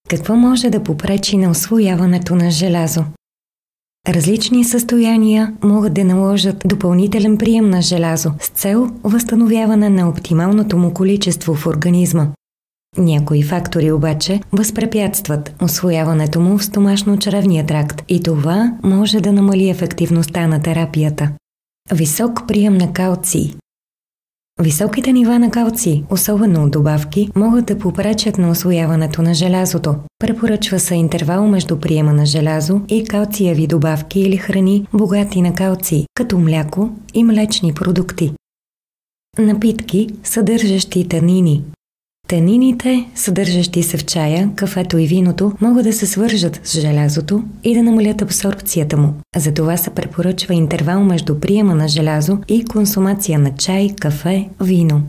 Какво може да попречи на усвояването на желязо? Различни състояния могат да наложат допълнителен прием на желязо с цел възстановяване на оптималното му количество в организма. Някои фактори обаче възпрепятстват усвояването му в стомашно-чревния тракт и това може да намали ефективността на терапията. Висок прием на калций. Високите нива на калций, особено от добавки, могат да попречат на усвояването на желязото. Препоръчва се интервал между приема на желязо и калциеви добавки или храни, богати на калций, като мляко и млечни продукти. Напитки, съдържащи танини. Танините, съдържащи се в чая, кафето и виното, могат да се свържат с желязото и да намалят абсорбцията му. Затова се препоръчва интервал между приема на желязо и консумация на чай, кафе, вино.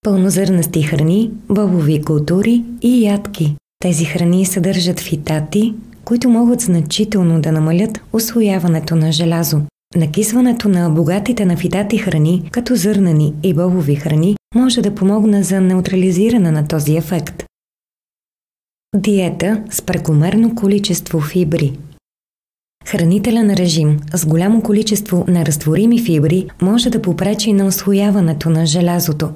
Пълнозърнести храни, бобови култури и ядки. Тези храни съдържат фитати, които могат значително да намалят усвояването на желязо. Накисването на богатите на фитати храни, като зърнени и бобови храни, може да помогне за неутрализиране на този ефект. Диета с прекомерно количество фибри. Хранителен режим с голямо количество неразтворими фибри може да попречи на усвояването на желязото.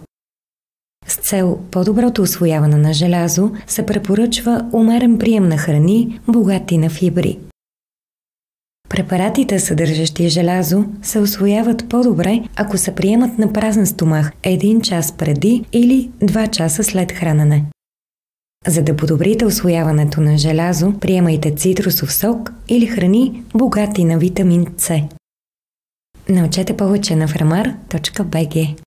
С цел по-доброто усвояване на желязо се препоръчва умерен прием на храни, богати на фибри. Препаратите, съдържащи желязо, се усвояват по-добре, ако се приемат на празен стомах 1 час преди или 2 часа след хранене. За да подобрите усвояването на желязо, приемайте цитрусов сок или храни, богати на витамин С. Научете повече на framar.bg.